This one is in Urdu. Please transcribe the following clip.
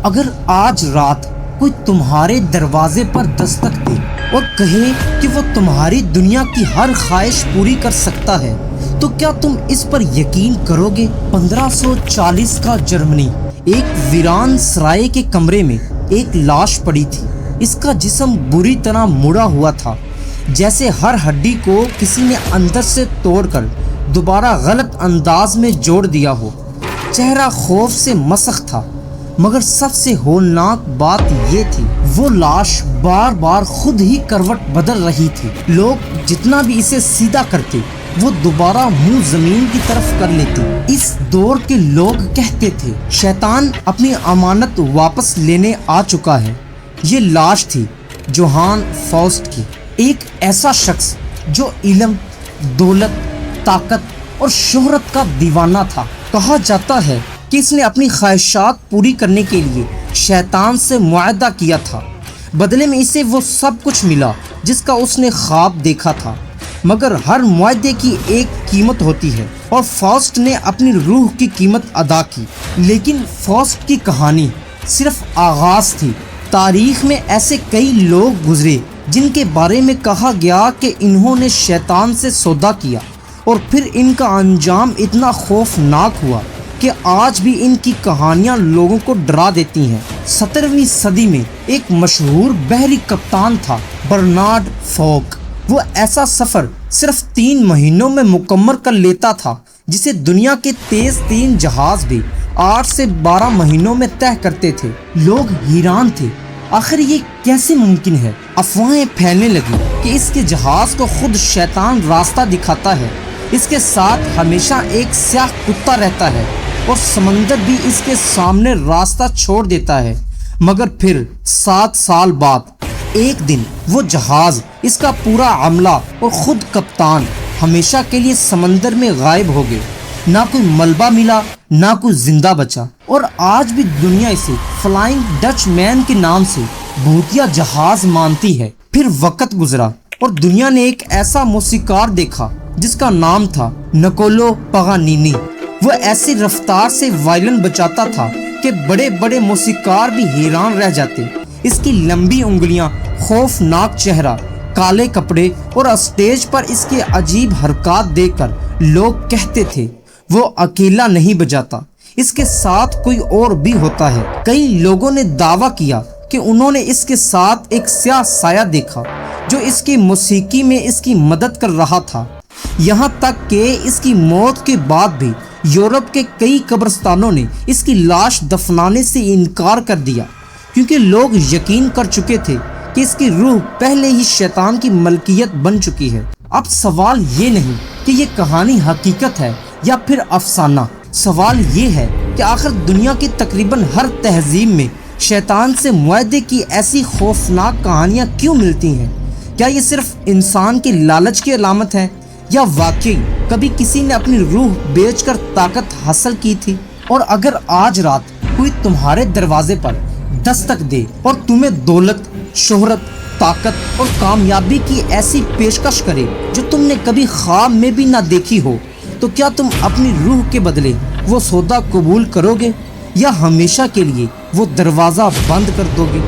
اگر آج رات کوئی تمہارے دروازے پر دستک دے اور کہے کہ وہ تمہاری دنیا کی ہر خواہش پوری کر سکتا ہے تو کیا تم اس پر یقین کرو گے؟ 1540 کا جرمنی، ایک ویران سرائے کے کمرے میں ایک لاش پڑی تھی۔ اس کا جسم بری طرح مڑا ہوا تھا، جیسے ہر ہڈی کو کسی نے اندر سے توڑ کر دوبارہ غلط انداز میں جوڑ دیا ہو۔ چہرہ خوف سے مسخ تھا، مگر سب سے ہولناک بات یہ تھی وہ لاش بار بار خود ہی کروٹ بدل رہی تھی۔ لوگ جتنا بھی اسے سیدھا کرتے وہ دوبارہ منہ زمین کی طرف کر لیتے۔ اس دور کے لوگ کہتے تھے شیطان اپنی امانت واپس لینے آ چکا ہے۔ یہ لاش تھی جوہان فاسٹ کی، ایک ایسا شخص جو علم، دولت، طاقت اور شہرت کا دیوانہ تھا۔ کہا جاتا ہے کہ اس نے اپنی خواہشات پوری کرنے کے لیے شیطان سے معاہدہ کیا تھا، بدلے میں اسے وہ سب کچھ ملا جس کا اس نے خواب دیکھا تھا، مگر ہر معاہدے کی ایک قیمت ہوتی ہے اور فاسٹ نے اپنی روح کی قیمت ادا کی۔ لیکن فاسٹ کی کہانی صرف آغاز تھی۔ تاریخ میں ایسے کئی لوگ گزرے جن کے بارے میں کہا گیا کہ انہوں نے شیطان سے سودا کیا اور پھر ان کا انجام اتنا خوفناک ہوا کہ آج بھی ان کی کہانیاں لوگوں کو ڈرا دیتی ہیں۔ 17ویں صدی میں ایک مشہور بحری کپتان تھا، برنارڈ فوک۔ وہ ایسا سفر صرف 3 مہینوں میں مکمل کر لیتا تھا جسے دنیا کے تیز ترین جہاز بھی 8 سے 12 مہینوں میں طے کرتے تھے۔ لوگ حیران تھے، آخر یہ کیسے ممکن ہے؟ افواہیں پھیلنے لگی کہ اس کے جہاز کو خود شیطان راستہ دکھاتا ہے، اس کے ساتھ ہمیشہ ایک سیاہ کتا رہتا ہے اور سمندر بھی اس کے سامنے راستہ چھوڑ دیتا ہے۔ مگر پھر 7 سال بعد ایک دن وہ جہاز، اس کا پورا عملہ اور خود کپتان ہمیشہ کے لیے سمندر میں غائب ہو گئے۔ نہ کوئی ملبہ ملا، نہ کوئی زندہ بچا، اور آج بھی دنیا اسے فلائنگ ڈچ مین کے نام سے بھوتیا جہاز مانتی ہے۔ پھر وقت گزرا اور دنیا نے ایک ایسا موسیقار دیکھا جس کا نام تھا نکولو پاگانینی۔ وہ ایسی رفتار سے وائلن بجاتا تھا کہ بڑے بڑے موسیقار بھی حیران رہ جاتے۔ اس کی لمبی انگلیاں، خوفناک چہرہ، کالے کپڑے اور اسٹیج پر اس کے عجیب حرکات دیکھ کر لوگ کہتے تھے وہ اکیلا نہیں بجاتا، اس کے ساتھ کوئی اور بھی ہوتا ہے۔ کئی لوگوں نے دعویٰ کیا کہ انہوں نے اس کے ساتھ ایک سیاہ سایہ دیکھا جو اس کی موسیقی میں اس کی مدد کر رہا تھا۔ یہاں تک کہ اس کی موت کے بعد بھی یورپ کے کئی قبرستانوں نے اس کی لاش دفنانے سے انکار کر دیا، کیونکہ لوگ یقین کر چکے تھے کہ اس کی روح پہلے ہی شیطان کی ملکیت بن چکی ہے۔ اب سوال یہ نہیں کہ یہ کہانی حقیقت ہے یا پھر افسانہ، سوال یہ ہے کہ آخر دنیا کی تقریباً ہر تہذیب میں شیطان سے معاہدے کی ایسی خوفناک کہانیاں کیوں ملتی ہیں؟ کیا یہ صرف انسان کی لالچ کی علامت ہے یا واقعی کبھی کسی نے اپنی روح بیچ کر طاقت حاصل کی تھی؟ اور اگر آج رات کوئی تمہارے دروازے پر دستک دے اور تمہیں دولت، شہرت، طاقت اور کامیابی کی ایسی پیشکش کرے جو تم نے کبھی خواب میں بھی نہ دیکھی ہو، تو کیا تم اپنی روح کے بدلے وہ سودا قبول کرو گے یا ہمیشہ کے لیے وہ دروازہ بند کر دو گے؟